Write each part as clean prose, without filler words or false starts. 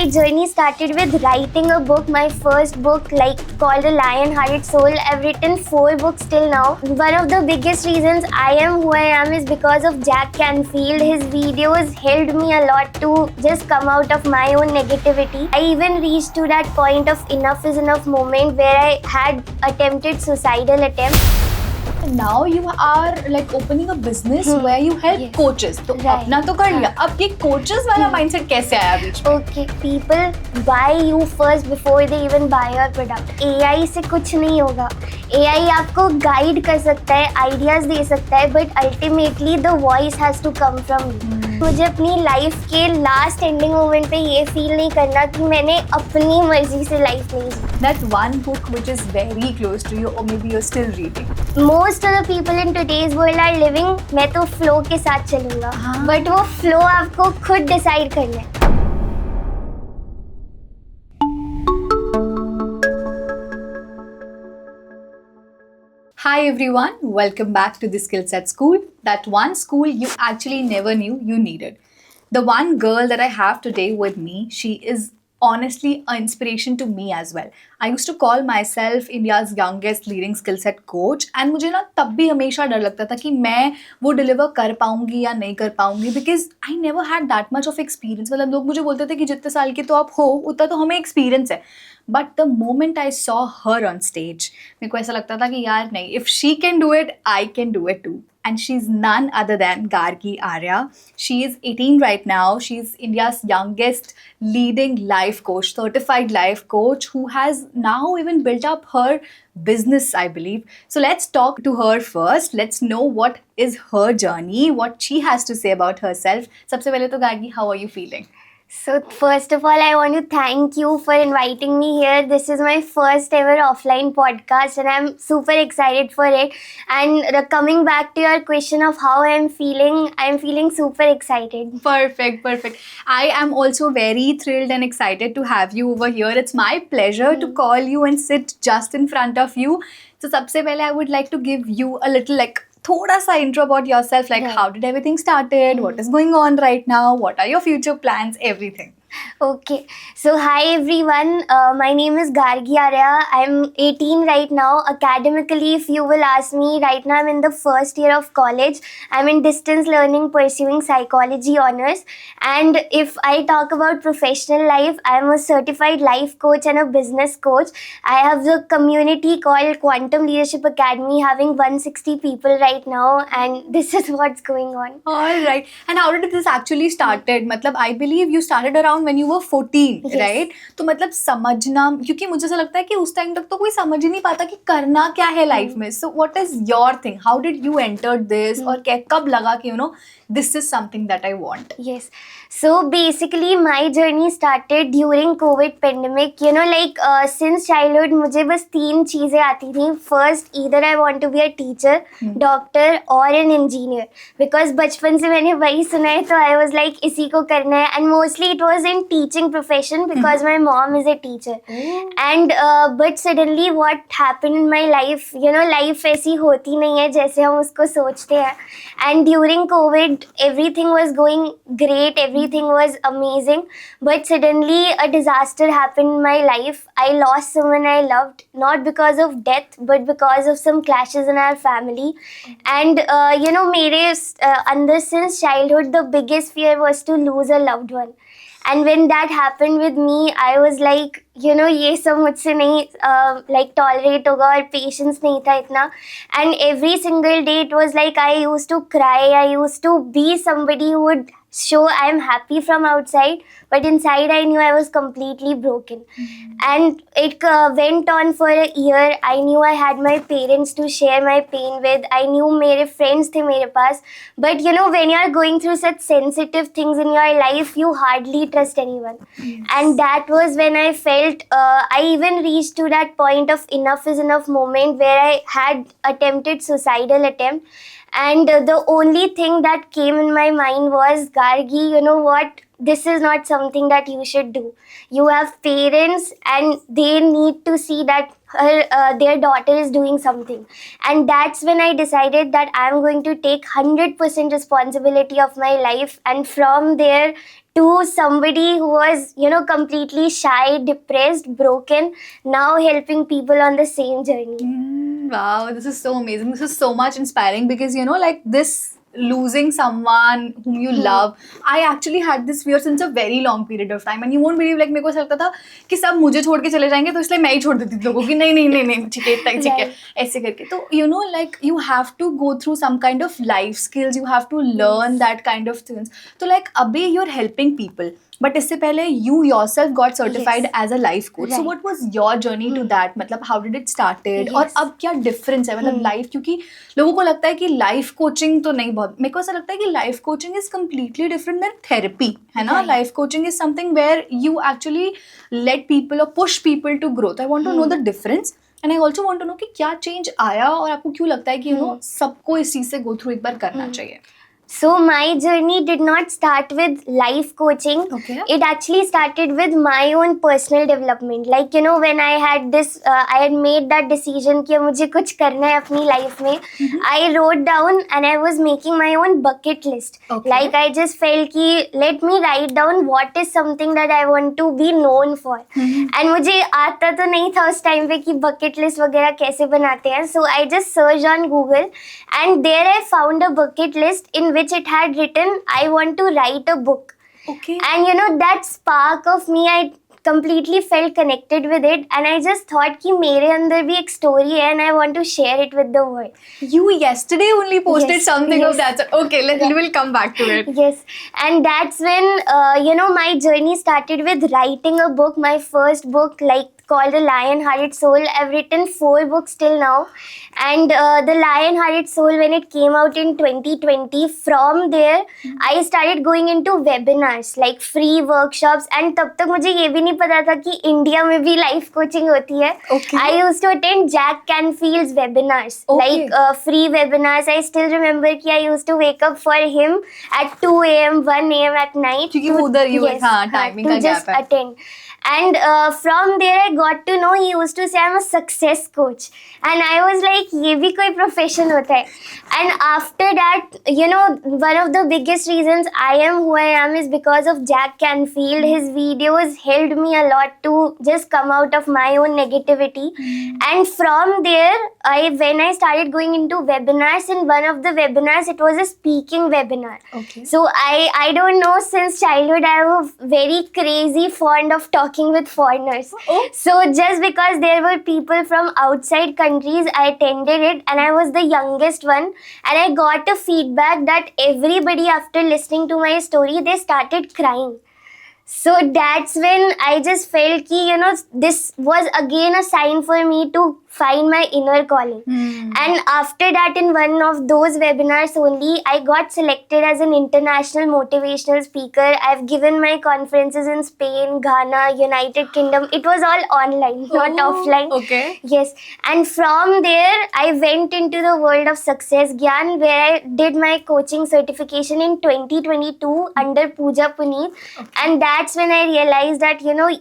my journey started with writing a book, my first book, like called The Lion-Hearted Soul. I've written 4 books till now. One of the biggest reasons I am who I am is because of Jack Canfield. His videos helped me a lot to just come out of my own negativity. I even reached to that point of enough is enough moment where I had attempted suicidal attempt. Now you are like opening a business where you help coaches. तो अपना तो कर लिया. अब ये coaches वाला mindset कैसे आया बीच में? Okay, people buy you first before they even buy your product. AI से कुछ नहीं होगा. AI आपको guide कर सकता है, ideas दे सकता है, but ultimately the voice has to come from you. मुझे अपनी लाइफ के लास्ट एंडिंग मोमेंट पे ये फील नहीं करना कि मैंने अपनी मर्जी से लाइफ नहीं जी. That one book which is very close to you, or maybe you're still reading. Most of the people in today's world are living. मैं तो फ्लो के साथ चलूंगा, बट वो फ्लो आपको खुद डिसाइड करना है. Hi everyone, welcome back to the Skillset School, that one school you actually never knew you needed. The one girl that I have today with me, she is honestly an inspiration to me as well. I used to call myself India's youngest leading skillset coach and मुझे ना तब भी हमेशा डर लगता था कि मैं वो डिलीवर कर पाऊंगी या नहीं कर पाऊंगी, because I never had that much of experience. मतलब लोग मुझे बोलते थे कि जितने साल के तो आप हो उतना तो हमें एक्सपीरियंस है. But the moment I saw her on stage, मेरे को ऐसा लगता था कि यार नहीं, if she can do it, I can do it too. And she's none other than Gargi Arya. She is 18 right now. She's India's youngest leading life coach, certified life coach, who has now even built up her business, I believe. So let's talk to her first. Let's know what is her journey, what she has to say about herself. सबसे पहले तो Gargi, how are you feeling? So first of all, I want to thank you for inviting me here. This is my first ever offline podcast and I'm super excited for it. And coming back to your question of how I'm feeling super excited. Perfect. I am also very thrilled and excited to have you over here. It's my pleasure to call you and sit just in front of you. So सबसे पहले I would like to give you a little like थोड़ा सा intro about yourself, like how did everything started, what is going on right now, what are your future plans, everything. Okay, so hi everyone, my name is Gargi Arya. I'm 18 right now. Academically, if you will ask me, right now I'm in the first year of college. I'm in distance learning pursuing psychology honors. And if I talk about professional life, I'm a certified life coach and a business coach. I have the community called Quantum Leadership Academy having 160 people right now, and this is what's going on. All right. And how did this actually started? मतलब I believe you started around when you were 14, yes. right? तो मतलब समझना, क्योंकि मुझे ऐसा लगता है कि उस टाइम तक तो कोई समझ ही नहीं पाता कि करना क्या है लाइफ में. So what is your thing? How did you enter this? और कब लगा कि this is something that I want? Yes. So basically my journey started during COVID pandemic. Since childhood मुझे बस 3 चीज़ें आती थी. First, either I want to be a teacher, doctor or an engineer. Because बचपन से मैंने वही सुना है, तो I was like इसी को करना है. And mostly it was in teaching profession because my mom is a teacher. And but suddenly what happened in my life, life ऐसी होती नहीं है जैसे हम उसको सोचते हैं. And during COVID, everything was going great, everything was amazing, but suddenly a disaster happened in my life. I lost someone I loved, not because of death but because of some clashes in our family. And मेरे अंदर since childhood the biggest fear was to lose a loved one. And when that happened with me, I was like, ये सब मुझसे नहीं tolerate होगा, और patience नहीं था इतना. And every single day it was like I used to cry, I used to be somebody who would show I'm happy from outside, but inside I knew I was completely broken. And it went on for a year. I knew I had my parents to share my pain with. I knew मेरे friends थे मेरे पास. But when you are going through such sensitive things in your life, you hardly trust anyone. Yes. And that was when I felt, I even reached to that point of enough is enough moment where I had attempted suicidal attempt. And the only thing that came in my mind was, Gargi, you know what? This is not something that you should do. You have parents and they need to see that their daughter is doing something. And that's when I decided that I'm going to take 100% responsibility of my life. And from there, to somebody who was, completely shy, depressed, broken, now helping people on the same journey. Wow, this is so amazing. This is so much inspiring because like this losing someone whom you love. I actually had this fear since a very long period of time and you won't believe, like मेरे को ऐसा लगता था कि सब मुझे छोड़ के चले जाएंगे तो इसलिए मैं ही छोड़ देती थी लोगों की नहीं नहीं नहीं नहीं ठीक है इतना ही ठीक है ऐसे करके. तो like you have to go through some kind of life skills, you have to learn that kind of things. तो like अभी you're helping people. But इससे पहले you yourself got certified as a life coach. So what was your journey to that? मतलब how did it started? और अब क्या difference है मतलब life, क्योंकि लोगों को लगता है कि life coaching तो नहीं, बहुत मेरे को ऐसा लगता है कि life coaching is completely different than therapy, है ना? Life coaching is something where you actually let people or push people to growth. I want to know the difference. And I also want to know कि क्या change आया और आपको क्यों लगता है कि सबको इस चीज़ से go through एक बार करना चाहिए. So my journey did not start with life coaching. Okay. It actually started with my own personal development. Like, when I had this, I had made that decision कि मुझे कुछ करना है अपनी life में. I wrote down and I was making my own bucket list. Okay. Like I just felt कि let me write down what is something that I want to be known for. And मुझे आता तो नहीं था उस time पे कि bucket list वगैरह कैसे बनाते हैं. So I just searched on Google and there I found a bucket list in which it had written, I want to write a book. Okay. And that spark of me, I completely felt connected with it and I just thought कि मेरे अंदर भी एक story है and I want to share it with the world. You yesterday only posted Yes, something of yes. that. So, okay, we will come back to it. Yes, and that's when my journey started with writing a book, my first book, like called The Lion-Hearted Soul. I've written 4 books till now, and The Lion-Hearted Soul, when it came out in 2020, from there I started going into webinars, like free workshops, and तब तक मुझे ये भी नहीं पता था कि India में भी लाइफ कोचिंग होती है. Okay. I used to attend Jack Canfield's webinars, Okay. like free webinars. I still remember कि I used to wake up for him at 2 a.m., 1 a.m. at night. क्योंकि वो उधर timing to का just gap है. attend. And from there I got to know he used to say I'm a success coach, and I was like ये भी कोई profession होता है. And after that, one of the biggest reasons I am who I am is because of Jack Canfield. His videos helped me a lot to just come out of my own negativity. And from there, when I started going into webinars, in one of the webinars it was a speaking webinar. Okay. So I don't know, since childhood I was very crazy fond of talking with foreigners. Oh. So just because there were people from outside countries, I attended it and I was the youngest one, and I got a feedback that everybody, after listening to my story, they started crying. So that's when I just felt कि this was again a sign for me to find my inner calling. And after that, in one of those webinars only, I got selected as an international motivational speaker. I've given my conferences in Spain, Ghana, United Kingdom. It was all online, not offline. Okay. Yes. And from there, I went into the world of Success Gyan, where I did my coaching certification in 2022 under Pooja Puneet. And that's when I realized that,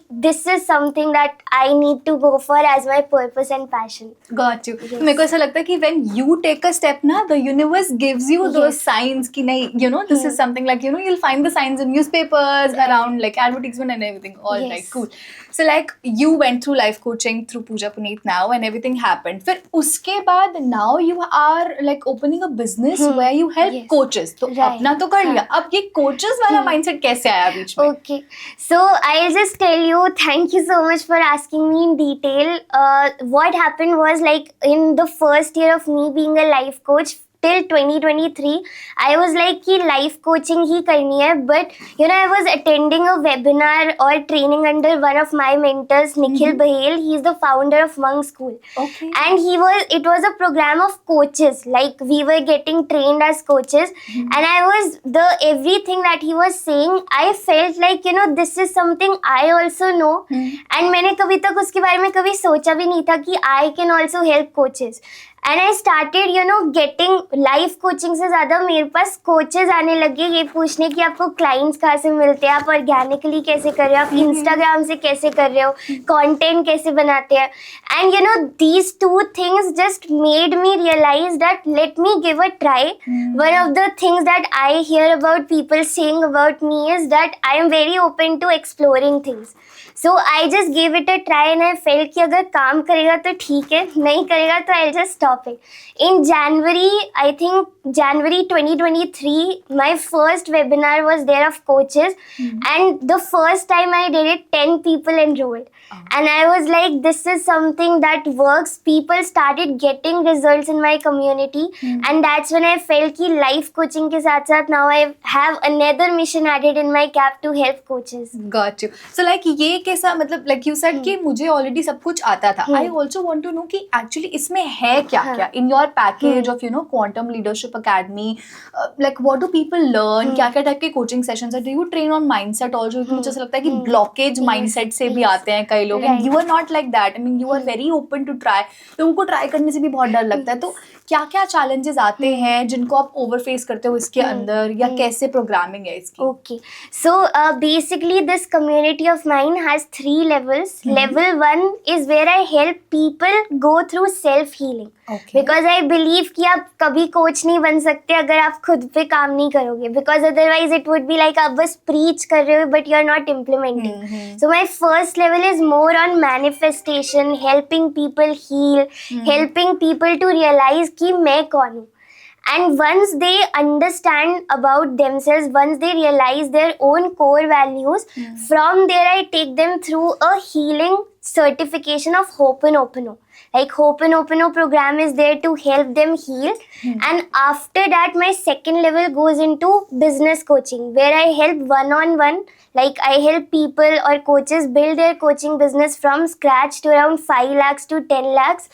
this is something that I need to go for as my purpose and passion. Got you. तो मेरे को ऐसा लगता है कि when you take a step ना, the universe gives you those signs कि नहीं, this is something like, you'll find the signs in newspapers, around like advertisement and everything. All right, cool. So like you went through life coaching through Pooja Puneet now and everything happened. फिर उसके बाद now you are like opening a business where you help coaches. तो अपना तो कर लिया. अब ये coaches वाला mindset कैसे आया बीच में? Okay. So I'll just tell you, thank you so much for asking me in detail. What happened was, like, in the first year of me being a life coach, till 2023, I was like कि life coaching ही करनी है, but I was attending a webinar or training under one of my mentors, Nikhil Bahel. He is the founder of Monk School. Okay. And it was a program of coaches, like we were getting trained as coaches, and everything that he was saying, I felt like this is something I also know, and मैंने कभी तक उसके बारे में कभी सोचा भी नहीं था कि I can also help coaches. And I started getting life coaching से ज़्यादा मेरे पास कोचेस आने लगे ये पूछने कि आपको क्लाइंट्स कहाँ से मिलते हैं, आप ऑर्गेनिकली कैसे कर रहे हो, आप इंस्टाग्राम से कैसे कर रहे हो, कंटेंट कैसे बनाते हैं. And these two things just made me realize that let me give a try. One of the things that I hear about people saying about me is that I am very open to exploring things. So I just give it a try and I felt कि अगर काम करेगा तो ठीक है, नहीं करेगा तो I just stop it. In January, I think January 2023, my first webinar was there of coaches, and the first time I did it, 10 people enrolled. And I was like, this is something that works. People started getting results in my community, and that's when I felt कि life coaching के साथ साथ now I have another mission added in my cap to help coaches. Got you. So like ये कैसा मतलब like you said कि मुझे already सब कुछ आता था. I also want to know कि actually इसमें है क्या क्या in your package of Quantum Leadership Academy. Like what do people learn? क्या क्या टाइप के coaching sessions है? Do you train on mindset also? क्योंकि मुझे ऐसा लगता है कि blockage mindset से भी आते हैं कई लोग. And you are not like that. I mean you are very open to try. लोगों को try करने से भी बहुत डर लगता है. तो क्या क्या challenges आते हैं जिनको आप overface करते हो इसके अंदर या कैसे programming है इसकी? Okay, so basically this community of mine has 3 levels. Level 1 is where I help people go through self healing. Okay. Because I believe कि आप कभी कोच नहीं बन सकते अगर आप खुद पे काम नहीं करोगे. Because otherwise it would be like आप बस preach कर रहे हो but you are not implementing. So my first level is more on manifestation, helping people heal, helping people to realize कि मैं कौन हूँ. And once they understand about themselves, once they realize their own core values, from there I take them through a healing certification of Ho'oponopono. Like Ho'oponopono program is there to help them heal. And after that, my second level goes into business coaching, where I help one-on-one. Like I help people or coaches build their coaching business from scratch to around 5 lakhs to 10 lakhs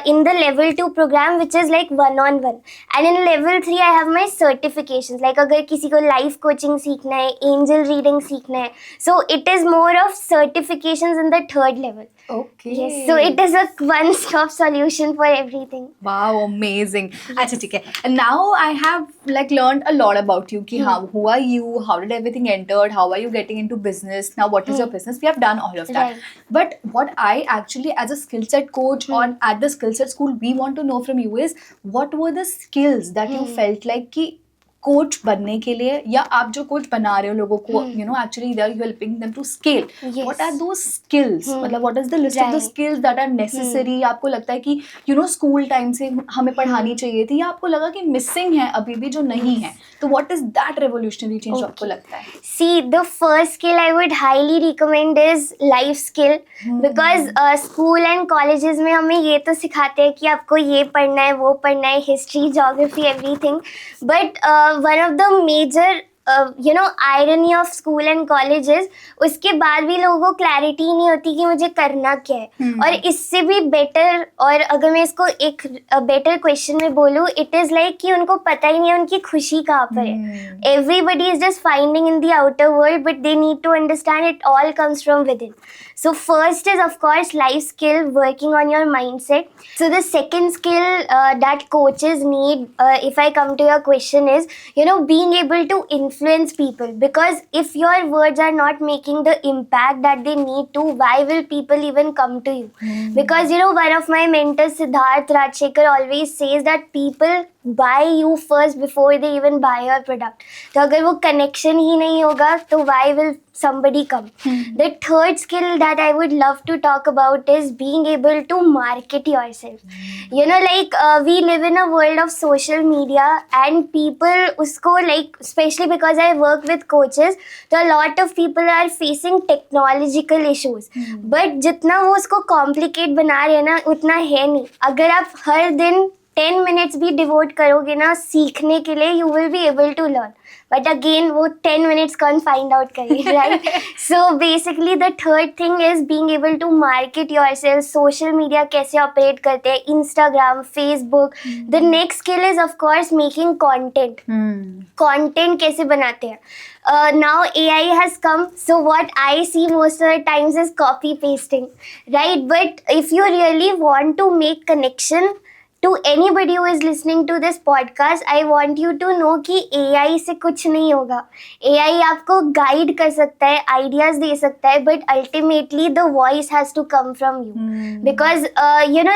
in the level 2 program, which is like one-on-one. And in level 3, I have my certifications. Like अगर किसी को life coaching सीखना है, angel reading सीखना है. So it is more of certifications in the third level. Okay. Yes, so it is a one-stop solution for everything. Wow, amazing. अच्छा ठीक है. And now I have like learned a lot about you. कि हाँ, who are you? How did everything entered? How are you getting into business? Now what is your business? We have done all of that. Right. But what I actually as a skill set coach or at the skill set school we want to know from you is what were the skills that you felt like कि coach बनने के लिए या आप जो coach बना रहे हो लोगों को actually they are helping them to scale. Yes. What are those skills? मतलब what is the list of the skills that are necessary? आपको लगता है कि स्कूल टाइम से हमें पढ़ानी चाहिए थी या आपको लगा कि मिसिंग है अभी भी जो नहीं है, तो what is that revolutionary change आपको लगता है? See, the first skill I would highly recommend is life skill. Because school and colleges में हमें ये तो सिखाते हैं कि आपको ये पढ़ना है, वो पढ़ना है, history, geography, everything. But one of the major irony of school and colleges, उसके बाद भी लोगों को क्लैरिटी नहीं होती कि मुझे करना क्या है. और इससे भी बेटर, और अगर मैं इसको एक बेटर क्वेश्चन में बोलूँ, इट इज़ लाइक कि उनको पता ही नहीं है उनकी खुशी कहाँ पर है. Everybody is just finding in the outer world, but they need to understand it all comes from within. So first is of course life skill, working on your mindset. So the second skill that coaches need, if I come to your question, is being able to influence people. Because if your words are not making the impact that they need to, why will people even come to you? Because one of my mentors, Siddharth Rajshekar, always says that people buy you first before they even buy your product. तो अगर वो connection ही नहीं होगा तो why will somebody come? The third skill that I would love to talk about is being able to market yourself. Like we live in a world of social media and people उसको like, especially because I work with coaches, so a lot of people are facing technological issues. But जितना वो उसको complicate बना रहे हैं ना, उतना है नहीं. अगर आप हर दिन 10 minutes भी डिवोट करोगे ना सीखने के लिए, you will be able to learn. But again वो 10 minutes कौन फाइंड आउट करे, right? So basically the third thing is being able to market yourself. Social media कैसे ऑपरेट करते हैं, Instagram, Facebook. The next skill is of course making content. Content कैसे बनाते हैं? Now AI has come, so what I see most of the times is copy pasting, right? But if you really want to make connection, to anybody who is listening to this podcast, I want you to know कि AI से कुछ नहीं होगा. AI आपको guide कर सकता है, ideas दे सकता है, but ultimately the voice has to come from you. Because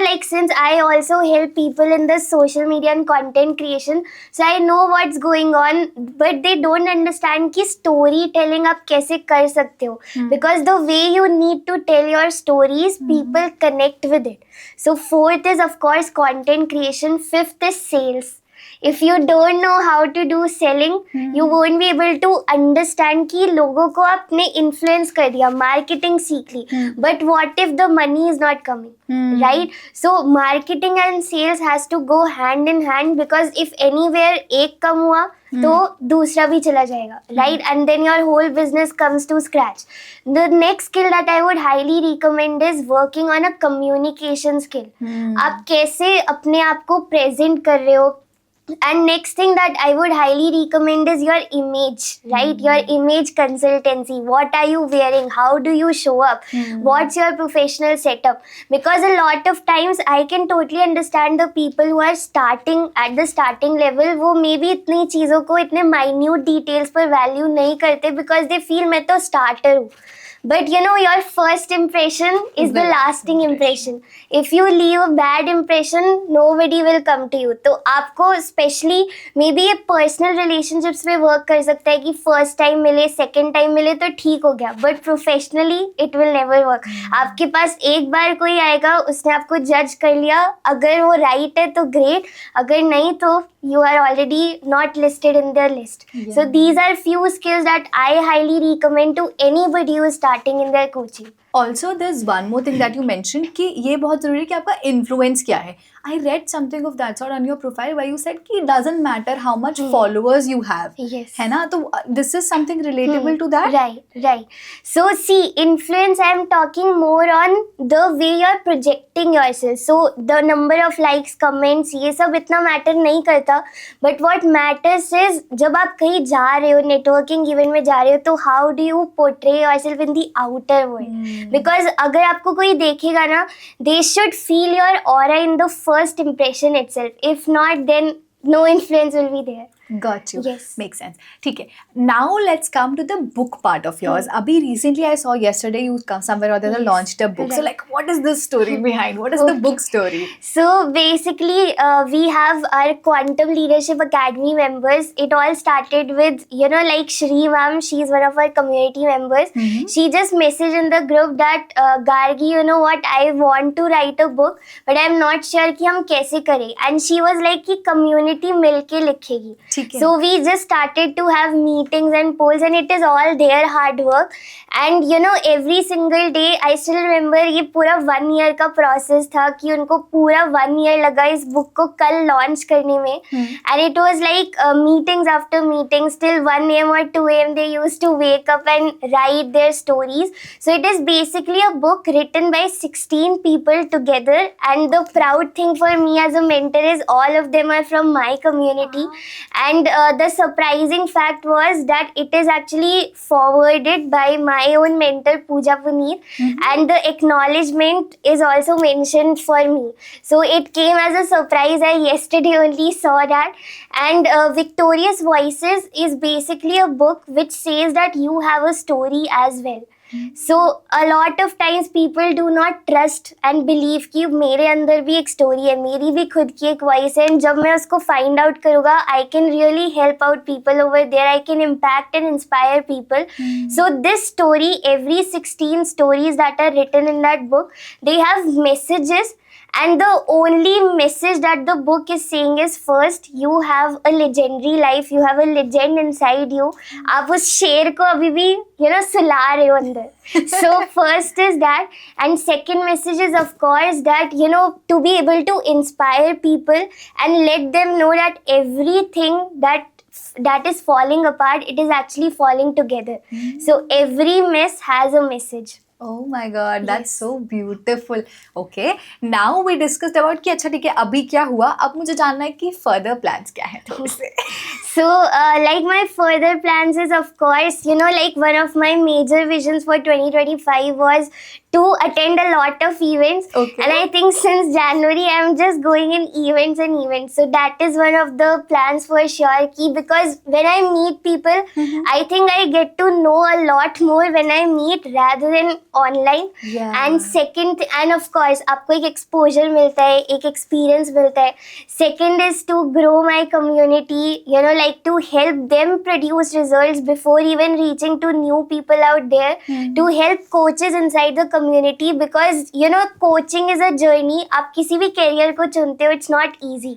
like since I also help people in the social media and content creation, so I know what's going on, but they don't understand कि storytelling आप कैसे कर सकते हो. Because the way you need to tell your stories, people connect with it. So fourth is of course content creation. Fifth is sales. If you don't know how to do selling, you won't be able to understand कि लोगों को आपने influence कर दिया, marketing सीख ली, but what if the money is not coming, right? So marketing and sales has to go hand in hand, because if anywhere एक कम हुआ तो दूसरा भी चला जाएगा, right? And then your whole business comes to scratch. The next skill that I would highly recommend is working on a communication skill. आप कैसे अपने आप को present कर रहे हो. And next thing that I would highly recommend is your image, right? Your image consultancy. What are you wearing? How do you show up? What's your professional setup? Because a lot of times I can totally understand the people who are starting at the starting level. वो maybe इतनी चीज़ों को इतने minute details पर value नहीं करते, because they feel मैं तो starter हूँ. But your first impression is the lasting impression. If you leave a bad impression, nobody will come to you. तो आपको especially maybe ये personal relationships में work कर सकता है कि first time मिले, second time मिले तो ठीक हो गया. But professionally, it will never work. आपके पास एक बार कोई आएगा, उसने आपको judge कर लिया, अगर वो right है तो great, अगर नहीं तो you are already not listed in their list. Yeah. So these are few skills that I highly recommend to anybody who is starting in their coaching. Also, there's one more thing that you mentioned कि ये बहुत ज़रूरी है कि आपका influence क्या है. I read something of that sort on your profile where you said कि it doesn't matter how much followers you have. Yes. है ना? तो this is something relatable to that? Right. So see, influence, I am talking more on the way you're projecting yourself. So the number of likes, comments, ये सब इतना matter नहीं करता. But what matters is जब आप कहीं जा रहे हो, networking event में जा रहे हो, तो how do you portray yourself in the outer world? Because अगर आपको कोई देखेगा ना, they should feel your aura in the first impression itself. If not, then no influence will be there. Got you. Yes. Makes sense. ठीक है. Now let's come to the book part of yours. अभी recently I saw yesterday you somewhere or the other launched a book. Right. So like, what is the story behind? What is the book story? So basically, we have our Quantum Leadership Academy members. It all started with like Shri ma'am. She's one of our community members. She just messaged in the group that Gargi, you know what? I want to write a book, but I'm not sure कि हम कैसे करें. And she was like कि community मिलके लिखेगी. So we just started to have meetings and polls, and it is all their hard work. And every single day, I still remember ये पूरा 1 year का process था कि उनको पूरा 1 year लगा इस book को कल launch करने में. And it was like meetings after meetings till 1 AM or 2 AM they used to wake up and write their stories. So it is basically a book written by 16 people together, and the proud thing for me as a mentor is all of them are from my community. And the surprising fact was that it is actually forwarded by my own mentor Pooja Puneet, and the acknowledgement is also mentioned for me. So it came as a surprise. I yesterday only saw that. And Victorious Voices is basically a book which says that you have a story as well. So a lot of times people do not trust and believe कि मेरे अंदर भी एक story है, मेरी भी खुद की एक voice है, and जब मैं उसको find out करूँगा, I can really help out people over there. I can impact and inspire people. So this story, every 16 stories that are written in that book, they have messages. And the only message that the book is saying is, first, you have a legendary life. You have a legend inside you. आप उस शेर को अभी भी सुला रहे हो अंदर. So first is that, and second message is of course that to be able to inspire people and let them know that everything that is falling apart, it is actually falling together. So every mess has a message. Oh my God, that's Yes. so beautiful. Okay, now we discussed about कि अच्छा ठीक है अभी क्या हुआ, अब मुझे जानना है कि further plans क्या है थोड़े से. So, like my further plans is, of course, you know, like one of my major visions for 2025 was to attend a lot of events. Okay. And I think since January, I'm just going in events and events. So that is one of the plans for sure. Ki, because when I meet people, I think I get to know a lot more when I meet rather than online. Yeah. And second, and of course, आपको एक exposure मिलता है, एक experience मिलता है. Second is to grow my community, you know, like to help them produce results before even reaching to new people out there, to help coaches inside the community, because you know coaching is a journey. आप किसी भी career को चुनते हो, it's not easy.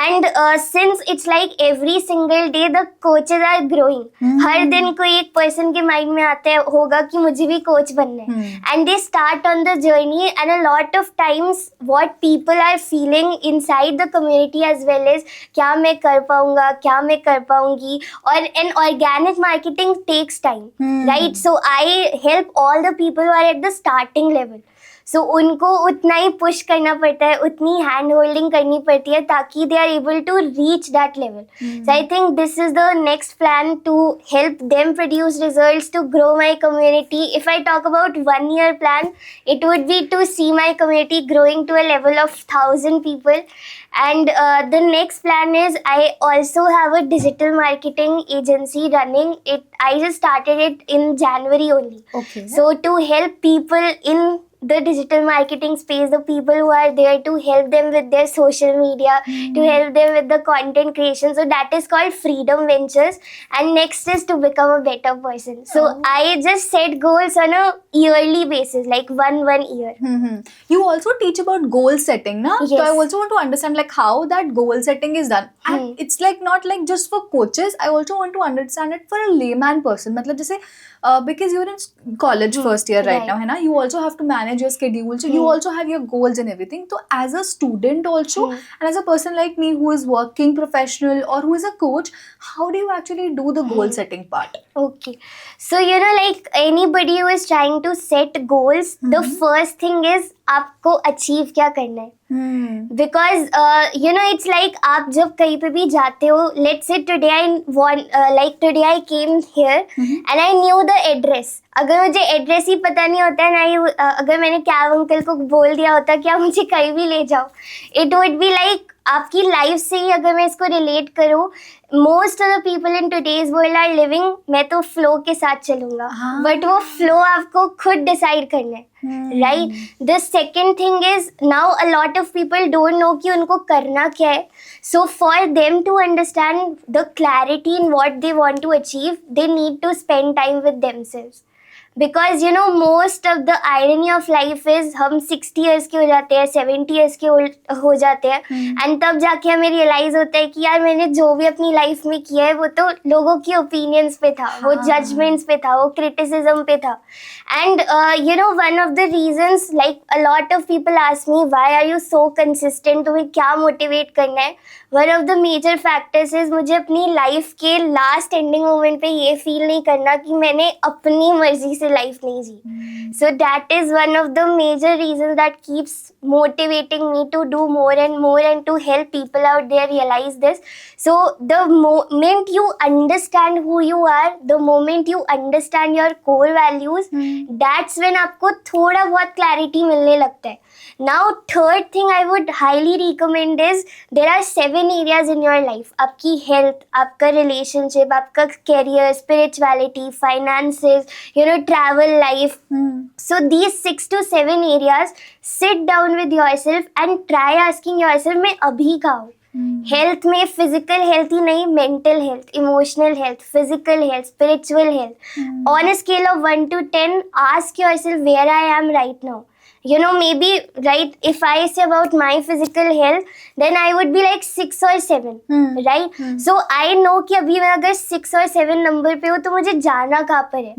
And since it's like every single day the coaches are growing, हर दिन कोई एक person के mind में आता है होगा कि मुझे भी coach बनना है, and they start on the journey. And a lot of times what people are feeling inside the community as well is क्या मैं कर पाऊंगा, क्या मैं कर पाऊंगी. और an organic marketing takes time, right? So I help all the people who are at the starting level. So उनको उतना ही पुश करना पड़ता है, उतनी हैंड होल्डिंग करनी पड़ती है ताकि they are able to reach that level. So I think this is the next plan to help them produce results, to grow my community. If I talk about 1 year plan, it would be to see my community growing to a level of 1,000 people. And the next plan is I also have a digital marketing agency running. I just started it in January only. Okay. So to help people in the digital marketing space, the people who are there, to help them with their social media, to help them with the content creation. So that is called Freedom Ventures. And next is to become a better person. So I just set goals on a yearly basis, like one year. You also teach about goal setting, na? Yes. So I also want to understand like how that goal setting is done. And it's like not like just for coaches. I also want to understand it for a layman person. मतलब जैसे because you're in college first year right Right. now, है ना? You also have to manage your schedule. So you also have your goals and everything. So as a student also, and as a person like me who is working professional or who is a coach, how do you actually do the goal setting part? Okay. So, you know, like anybody who is trying to set goals, the first thing is आपको achieve क्या करना है. Because you know, it's like आप जब कहीं पे भी जाते हो, let's say today today I came here and I knew the address. अगर मुझे एड्रेस ही पता नहीं होता है ना, अगर मैंने कैब अंकल को बोल दिया होता कि आप मुझे कहीं भी ले जाओ, इट वुड बी लाइक आपकी लाइफ से ही अगर मैं इसको रिलेट करूँ, most of the people in today's world are living, मैं तो फ्लो के साथ चलूंगा, बट वो फ्लो आपको खुद डिसाइड करना है. Right. The second thing is now a lot of people don't know कि उनको करना क्या है. So for them to understand the clarity in what they want to achieve, they need to spend time with themselves. Because you know most of the irony of life is हम 60 years के हो जाते हैं, 70 years के हो जाते हैं, and तब जाके हमें रियलाइज होता है कि यार मैंने जो भी अपनी लाइफ में किया है वो तो लोगों की ओपिनियंस पे था, वो जजमेंट्स पे था, वो क्रिटिसिज्म पे था. And you know one of the reasons, like a lot of people ask me why are you so consistent, तुम्हें क्या मोटिवेट करना है. One of the major factors is मुझे अपनी लाइफ के लास्ट एंडिंग मोमेंट पे ये फील नहीं करना कि मैंने अपनी मर्जी से लाइफ नहीं जी. So that is one of the major reason that keeps motivating me to do more and to help people out there realize this. So the moment you understand who you are, the moment you understand your core values, that's when आपको थोड़ा बहुत clarity मिलने लगता है. Now third thing I would highly recommend is there are 7 areas in your life. आपकी health, आपका relationship, आपका career, spirituality, finances, you know, travel, life. So these 6 to 7 areas, sit down with yourself and try asking yourself मैं अभी कहाँ हूँ. Health में physical health ही नहीं, mental health, emotional health, physical health, spiritual health. On a scale of 1 to 10, ask yourself where I am right now. You know, maybe, right, if I say about my physical health, then I would be like 6 or 7, right? So I know कि अभी मैं अगर 6 or 7 number पे हूँ तो मुझे जाना कहाँ पर है.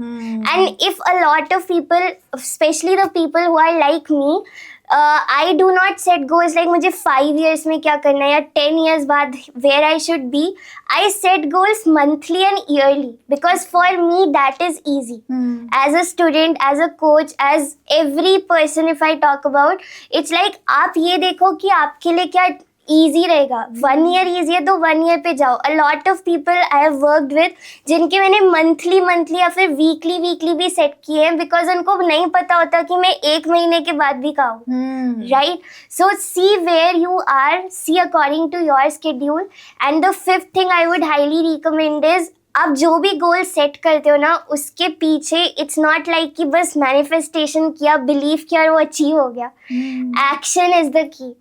And if a lot of people, especially the people who are like me, I do not set goals like मुझे 5 years में क्या करना है या 10 years बाद where I should be. I set goals monthly and yearly because for me that is easy. As a student, as a coach, as every person if I talk about, it's like आप ये देखो कि आपके लिए क्या easy रहेगा. 1 year easy है तो 1 year पे जाओ. अ lot of people I have worked with जिनके मैंने मंथली या फिर वीकली भी सेट किए हैं बिकॉज उनको नहीं पता होता कि मैं 1 महीने के बाद भी खाऊं. Right. So see where you are, see according to your schedule. And the fifth thing I would highly recommend is आप जो भी गोल सेट करते हो ना उसके पीछे इट्स नॉट लाइक कि बस मैनिफेस्टेशन किया, बिलीव किया और वो अचीव हो गया. Action is the key.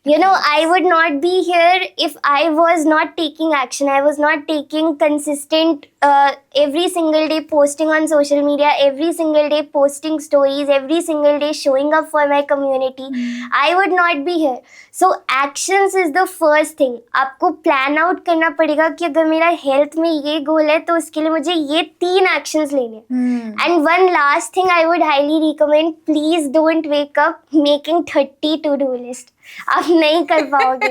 You know, I would not be here if I was not taking action. I was not taking consistent every single day posting on social media, every single day posting stories, every single day showing up for my community. I would not be here. So actions is the first thing. आपको plan out करना पड़ेगा कि अगर मेरा health में ये goal है तो उसके लिए मुझे ये 3 actions लेने. And one last thing I would highly recommend, please don't wake up making 30 to-do list. आप नहीं कर पाओगे.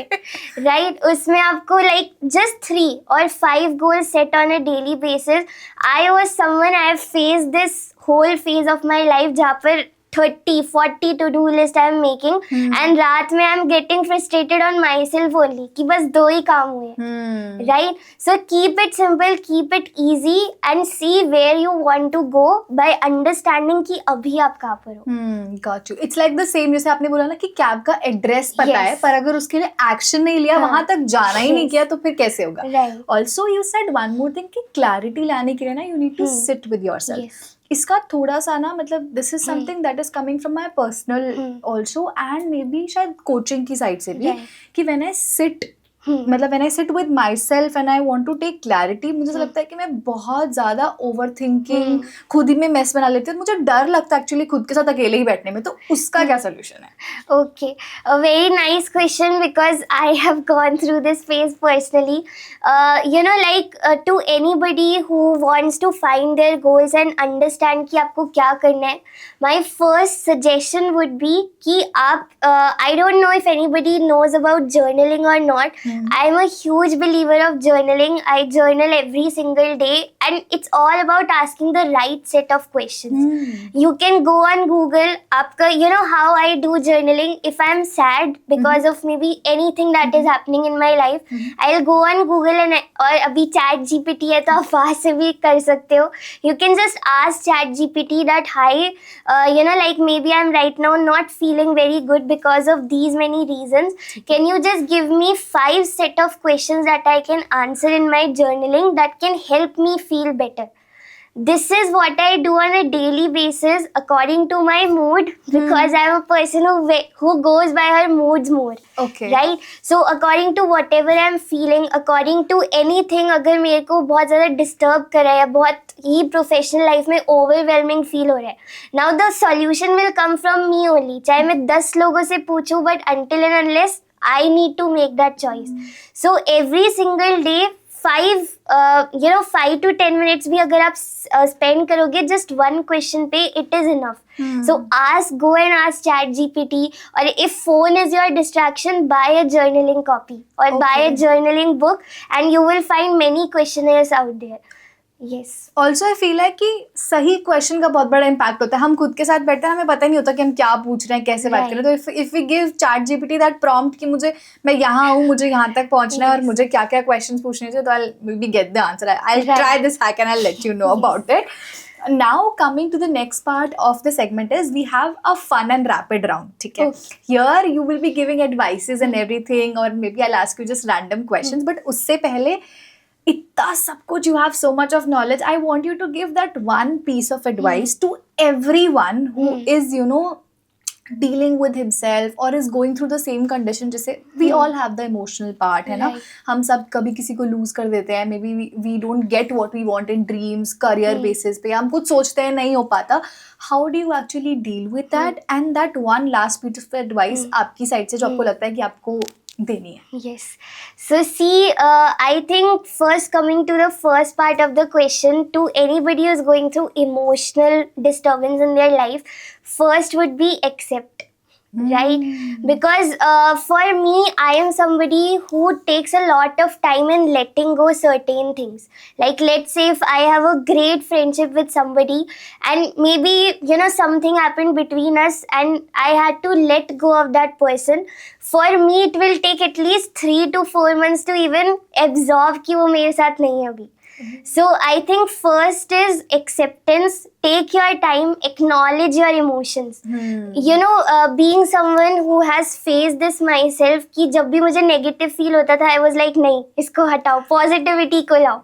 राइट. उसमें आपको like just 3 or 5 goals set on a daily basis. I was someone, I have faced this whole phase of my life जहाँ पर 30-40 to-do list I am making and रात में I am getting frustrated on myself only कि बस 2 ही काम हुए. Right? So keep it simple, keep it easy and see where you want to go by understanding कि अभी आप कहाँ पर हो. Got you. It's like the same जैसे आपने बोला ना कि कैब का एड्रेस पता है पर अगर उसके लिए एक्शन नहीं लिया, वहां तक जाना ही नहीं किया तो फिर कैसे होगा. Also you said one more thing कि क्लैरिटी लाने के लिए ना you need to sit with yourself. इसका थोड़ा सा ना मतलब this is something that is coming from my personal also and maybe शायद कोचिंग की साइड से भी कि व्हेन आई सिट मतलब when I sit with myself and I want to take clarity, मुझे तो लगता है कि मैं बहुत ज़्यादा ओवर थिंकिंग खुद ही में मेस बना लेती हूँ. मुझे डर लगता है एक्चुअली खुद के साथ अकेले ही बैठने में. तो उसका क्या सोल्यूशन है? Okay, a very nice question because I have gone through this phase personally. You know, like to anybody who wants to find their goals and understand कि आपको क्या करना है, my first suggestion would be कि आप I don't know if anybody knows about journaling or not. I am a huge believer of journaling. I journal every single day and it's all about asking the right set of questions. You can go on Google. आपका you know how I do journaling. If I am sad because of maybe anything that is happening in my life, I'll go on Google and और अभी Chat GPT है तो आप वहाँ से भी कर सकते हो. You can just ask Chat GPT that hi, you know, like maybe I'm right now not feeling very good because of these many reasons. Can you just give me 5 set of questions that I can answer in my journaling that can help me feel better? This is what I do on a daily basis according to my mood because I'm a person who goes by her moods more. Okay. Right? So according to whatever I'm feeling, according to anything अगर मेरे को बहुत ज़्यादा disturb कर रहा है या बहुत ही professional life में overwhelming feel हो रहा है, now the solution will come from me only. चाहे मैं 10 लोगों से पूछूं but until and unless I need to make that choice. So every single day 5 to 10 minutes भी अगर आप spend करोगे just one question पे, it is enough. So go and ask Chat GPT, or if phone is your distraction, buy a journaling copy or buy a journaling book and you will find many questionnaires out there. Yes. Also I feel है कि सही question का बहुत बड़ा impact होता है. हम खुद के साथ बैठते हैं, हमें पता नहीं होता कि हम क्या पूछ रहे हैं, कैसे बात कर रहे हैं. तो if we give ChatGPT that prompt कि मैं यहाँ हूँ, मुझे यहाँ तक पहुँचना है और मुझे क्या क्या क्वेश्चन पूछने चाहिए, तो I will get the answer. I will try this hack and I will let you know about it. Now coming to the next part of the segment is we have a fun and rapid round. ठीक है? Here you will be giving advices and everything, or maybe I'll ask you just random questions. But उससे पहले इतना सब कुछ, you have so much of knowledge. I want you to give that one piece of advice to everyone who is, you know, dealing with himself or is going through the same condition. जैसे we all have the emotional part, है ना? हम सब कभी किसी को lose कर देते हैं. Maybe we don't get what we want in dreams, career basis पे. हम कुछ सोचते हैं, नहीं हो पाता. How do you actually deal with that? And that one last piece of advice आपकी साइड से जो आपको लगता है कि आपको देनी है. Yes. So see, I think first coming to the first part of the question, to anybody who's going through emotional disturbance in their life, first would be accept. right? Because for me, I am somebody who takes a lot of time in letting go certain things. Like, let's say if I have a great friendship with somebody, and maybe something happened between us and I had to let go of that person. For me it will take at least 3 to 4 months to even absorb कि वो मेरे साथ नहीं है अभी. So I think first is acceptance. Take your time, acknowledge your emotions. Being someone who has faced this myself, कि जब भी मुझे negative feel होता था, I was like नहीं, इसको हटाओ, positivity को लाओ.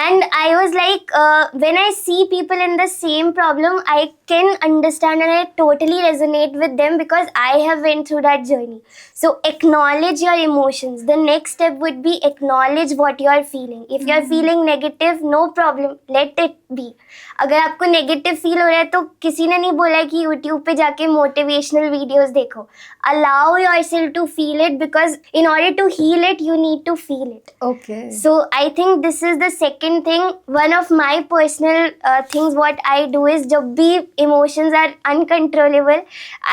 And I was like, when I see people in the same problem, I can understand and I totally resonate with them because I have went through that journey. So acknowledge your emotions. The next step would be acknowledge what you are feeling. If you are feeling negative, no problem, let it be. अगर आपको negative feel हो रहा है तो किसी ने नहीं बोला है कि यूट्यूब पे जाके मोटिवेशनल वीडियोस देखो. Allow yourself to feel it because in order to heal it you need to feel it. Okay. So I think this is the second thing. One of my personal things what I do is जब भी emotions are uncontrollable,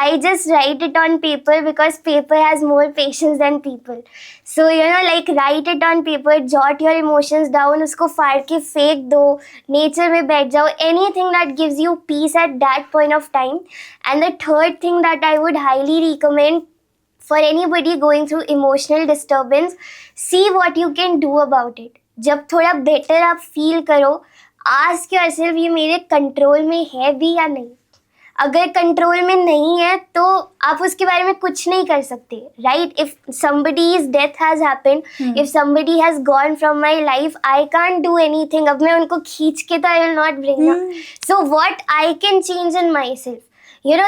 I just write it on paper because paper has more patience than people. So like write it on paper, jot your emotions down, उसको फाड़ के फेंक दो, nature में बैठ जाओ, anything that gives you peace at that point of time. And the third thing that I would highly recommend for anybody going through emotional disturbance, see what you can do about it. जब थोड़ा better आप feel करो, ask yourself ये मेरे control में है भी या नहीं. अगर कंट्रोल में नहीं है तो आप उसके बारे में कुछ नहीं कर सकते, right? If somebody's death has happened, if somebody has gone from my life, I can't do anything. अब मैं उनको खींच के तो I will not bring up. So what I can change in myself?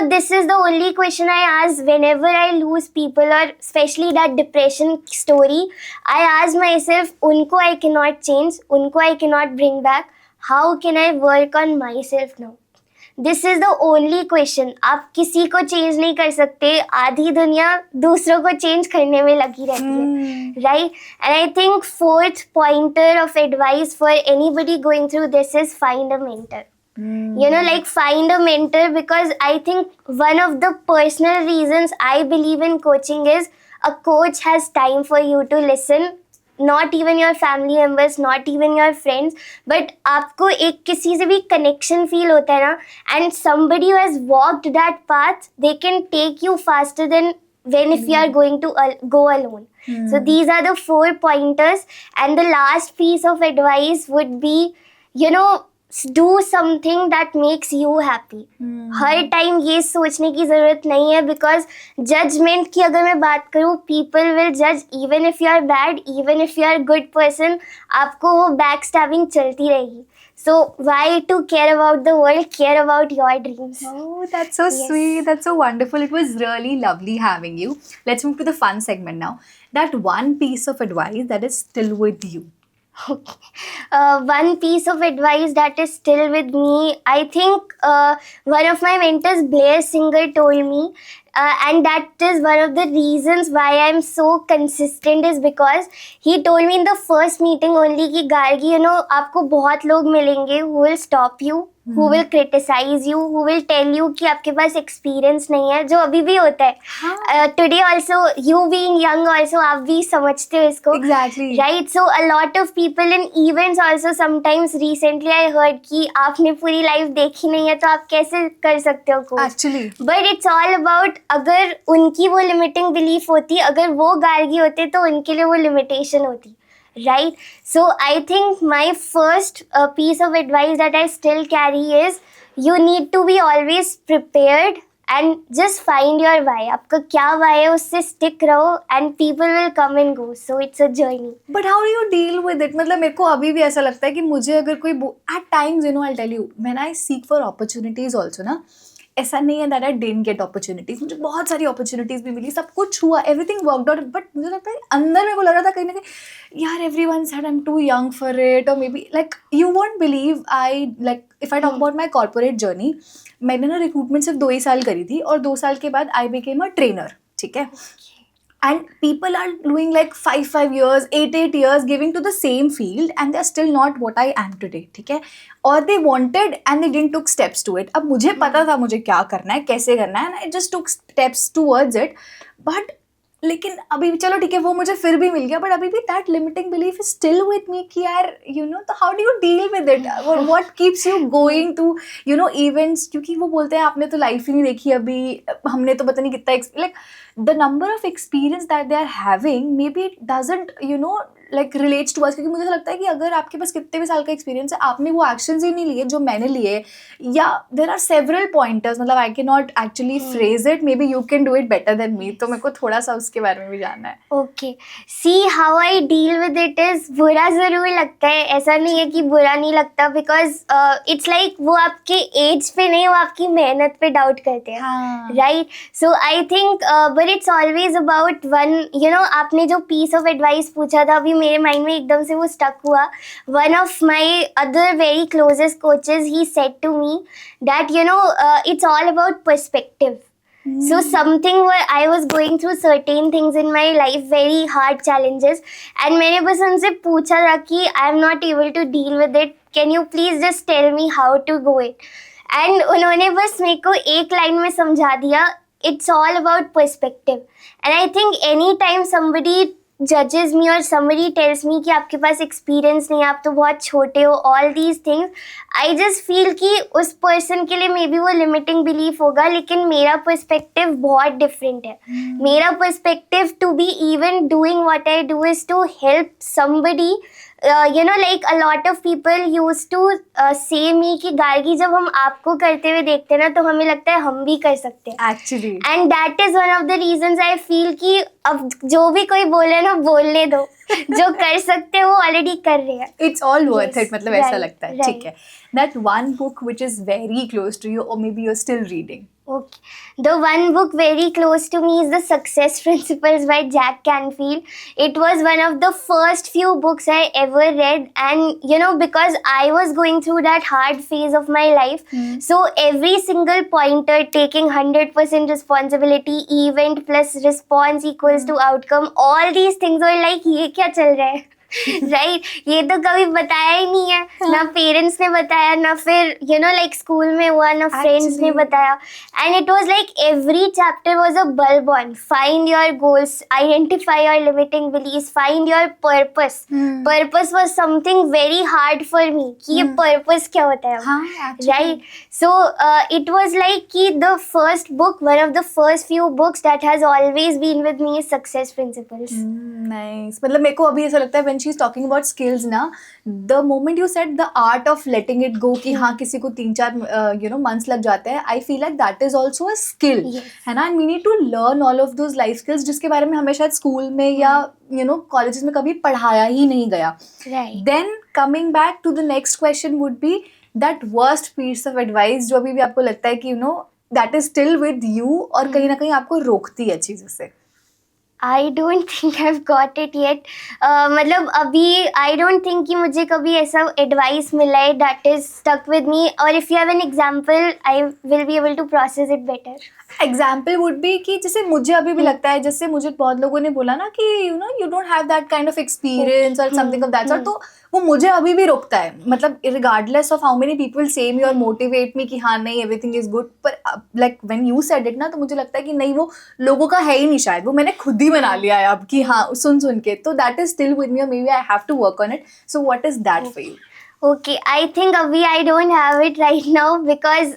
This is the only question I ask whenever I lose people, or especially that depression story. I ask myself, उनको I cannot change, उनको I cannot bring back. How can I work on myself now? This is the only question. आप किसी को change नहीं कर सकते, आधी दुनिया दूसरों को चेंज करने में लगी रहती है, right? And I think fourth pointer of advice for anybody going through this is find a mentor. Like find a mentor, because I think one of the personal reasons I believe in coaching is a coach has time for you to listen. Not even your family members, not even your friends, but आपको एक किसी से भी connection feel होता है ना, and somebody who has walked that path, they can take you faster than when if you are going to go alone. So these are the 4 pointers, and the last piece of advice would be, do something that makes you happy. Her time ये सोचने की जरूरत नहीं है, because judgement की अगर मैं बात करूँ, पीपल विल जज even if you are bad, even if you are good person. आपको वो बैक स्टैबिंग चलती रहेगी. So why to care about the world? Care about your dreams. Oh, that's so sweet. That's so wonderful. It was really lovely having you. Let's move to the fun segment now. That one piece of advice that is still with you. One piece of advice that is still with me, I think one of my mentors, Blair Singer, told me, and that is one of the reasons why I'm so consistent, is because he told me in the first meeting only कि गार्गी, आपको बहुत लोग मिलेंगे who will stop you, who will criticize you, who will tell you कि आपके पास experience नहीं है, जो अभी भी होता है. Today also, you being young also, आप भी समझते हो इसको. Exactly. Right? So a lot of people in events also, sometimes recently I heard कि आपने पूरी लाइफ देखी नहीं है तो आप कैसे कर सकते हो coach? Actually. But it's all about, अगर उनकी वो limiting belief होती, अगर वो गार्गी होते तो उनके लिए वो limitation होती. Right? So I think my first piece of advice that I still carry is, you need to be always prepared and just find your why. आपका क्या why है, उससे stick रहो, and people will come and go. So it's a journey. But how do you deal with it? मतलब मेरे को अभी भी ऐसा लगता है कि मुझे अगर कोई at times, I'll tell you, when I seek for opportunities also ना, ऐसा नहीं है that I didn't get opportunities. मुझे बहुत सारी opportunities भी मिली, सब कुछ हुआ, everything worked out. But मुझे लगता है अंदर मेरे को लग रहा था कहीं ना कहीं, यार everyone said I'm too young for it, or maybe like you won't believe if I talk about my corporate journey, मैंने ना recruitment सिर्फ 2 ही साल करी थी, और 2 साल के बाद I became a trainer. ठीक है? and people are doing like 5 years 8 years giving to the same field and they're still not what I am today. ठीक है, or they wanted and they didn't took steps to it. अब मुझे पता था मुझे क्या करना है, कैसे करना है, and I just took steps towards it. But लेकिन अभी भी चलो ठीक है वो मुझे फिर भी मिल गया, बट अभी भी that limiting belief is still with me कि यार यू नो, तो how do you deal with it, what keeps you going to you know events, क्योंकि वो बोलते हैं आपने तो लाइफ ही नहीं देखी अभी, हमने तो पता नहीं कितना like the number of experience that they are having maybe doesn't you know like relates to us, क्योंकि मुझे लगता है कि अगर आपके पास कितने भी साल का एक्सपीरियंस है, आपने वो एक्शंस ही नहीं लिए जो मैंने लिए, या देर आर सेवरल पॉइंटर्स, मतलब I can not actually phrase it, may be you can do it better than me, तो मेरे को थोड़ा सा उसके बारे में भी जानना है. Okay, see how I deal with it is, बुरा जरूर लगता है, ऐसा नहीं है कि बुरा नहीं लगता, बिकॉज इट्स लाइक वो आपके एज पे नहीं, वो आपकी मेहनत पे डाउट करते हैं, right. So I think but it's always about one, you know, आपने जो पीस ऑफ एडवाइस पूछा था अभी मेरे माइंड में एकदम से वो स्टक हुआ. One of my other very closest coaches, he said to me that you know it's all about perspective. So something where I was going through certain things in my life, very hard challenges, and मैंने बस उनसे पूछा था कि I am not able to deal with it. Can you please just tell me how to go it? And उन्होंने बस मेरे को एक लाइन में समझा दिया. It's all about perspective. And I think anytime somebody judges me or somebody tells me कि आपके पास experience नहीं है, आप तो बहुत छोटे हो, all these things, I just feel कि उस person के लिए मे बी वो limiting belief होगा, लेकिन मेरा perspective बहुत different है. मेरा perspective to be even doing what I do is to help somebody. You know, like a lot of people used to say me कि गार्गी जब हम आपको करते हुए देखते हैं ना तो हमें लगता है हम भी कर सकते हैं actually, and that is one of the reasons I feel कि अब जो भी कोई बोले ना बोलने दो, जो कर सकते हैं वो ऑलरेडी कर रहे हैं. इट्स ऑल वर्थ इट, मतलब ऐसा right, लगता है. right. ठीक है, that one book which is very close to you और maybe you are still reading. Okay. The one book very close to me is The Success Principles by Jack Canfield. It was one of the first few books I ever read, and you know, because I was going through that hard phase of my life, so every single pointer, taking 100% responsibility, event plus response equals to outcome, all these things were like ये क्या चल रहा है right ये तो कभी बताया ही नहीं है, ना पेरेंट्स ने बताया, ना फिर यू नो लाइक स्कूल में हुआ, ना फ्रेंड्स ने बताया. And it was like every chapter was a bulb on. Find your goals, identify your limiting beliefs, find your purpose. Purpose was something very hard for me कि ये purpose क्या होता है, right. So it was like कि the first book, one of the first few books that has always been with me is success principles. Nice. मतलब मेरे को अभी ऐसा लगता है when she's talking about skills ना, the moment you said the art of letting it go कि हाँ किसी को 3-4 you know months लग जाते हैं, I feel like that is also a skill, है ना. And we need to learn all of those life skills जिसके बारे में हमें शायद स्कूल में या you know colleges में कभी पढ़ाया ही नहीं गया. Right. Then coming back to the next question would be that worst piece of advice जो अभी भी आपको लगता है कि you know that is still with you और कहीं ना कहीं आपको रोकती है चीज़ों से. I don't think I've got it yet. मतलब अभी I don't think कि मुझे कभी ऐसा एडवाइस मिला है that is stuck with me, or if you have an example I will be able to process it better. Example would be कि जैसे मुझे अभी भी लगता है, जैसे मुझे बहुत लोगों ने बोला ना कि you know you don't have that kind of experience और समथिंग ऑफ दैट सॉर्ट, तो वो मुझे अभी भी रोकता है. मतलब regardless of how many people से मी और मोटिवेट मी कि हाँ नहीं एवरीथिंग इज गुड, पर like when you said it ना तो मुझे लगता है कि नहीं वो लोगों का है ही नहीं, शायद वो मैंने खुद ही बना लिया है अब कि हाँ सुन के, तो that is still with me और maybe I have to work on it. So what is that for you? Okay, I think Abhi I don't have it right now because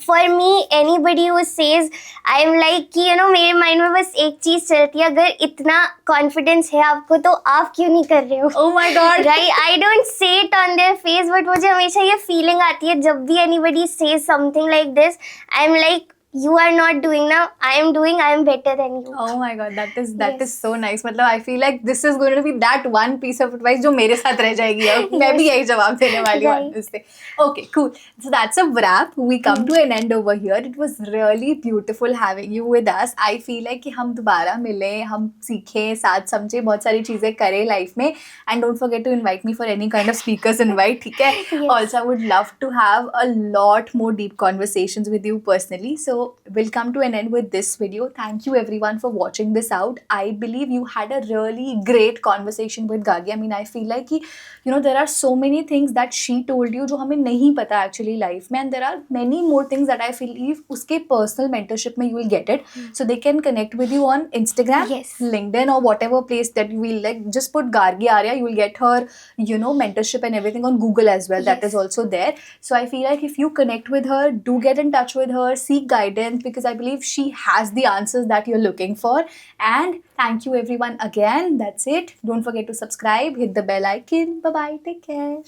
for me anybody who says I'm like कि you know मेरे mind में बस एक चीज़ चलती है, अगर इतना confidence है आपको तो आप क्यों नहीं कर रहे हो. Oh my God. Right, I don't say it on their face, but मुझे हमेशा ये फीलिंग आती है जब भी anybody says something like this, I'm like you are not doing now, I am doing, I am better than you. Oh my God, that is so nice. मतलब I feel like this is going to be that one piece of advice जो मेरे साथ रह जाएगी अब. मैं भी यही जवाब देने वाली हूँ इससे. Okay, cool. So that's a wrap. We come to an end over here. It was really beautiful having you with us. I feel like कि हम दोबारा मिले, हम सीखें, साथ समझे, बहुत सारी चीज़ें करें लाइफ में. And don't forget to invite me for any kind of speakers invite, ठीक है? Also, I would love to have a lot more deep conversations with you personally. So we'll come to an end with this video. Thank you everyone for watching this out. I believe you had a really great conversation with Gargi. I mean, I feel like there are so many things that she told you जो हमें नहीं पता actually life में, and there are many more things that I believe उसके personal mentorship में you will get it. So they can connect with you on Instagram, Yes. LinkedIn, or whatever place that you will like. Just put Gargi Arya, you will get her mentorship and everything on Google as well. That Yes. is also there. So I feel like if you connect with her, do get in touch with her, seek guidance, because I believe she has the answers that you're looking for. And thank you everyone again. That's it. Don't forget to subscribe, hit the bell icon. Bye bye, take care.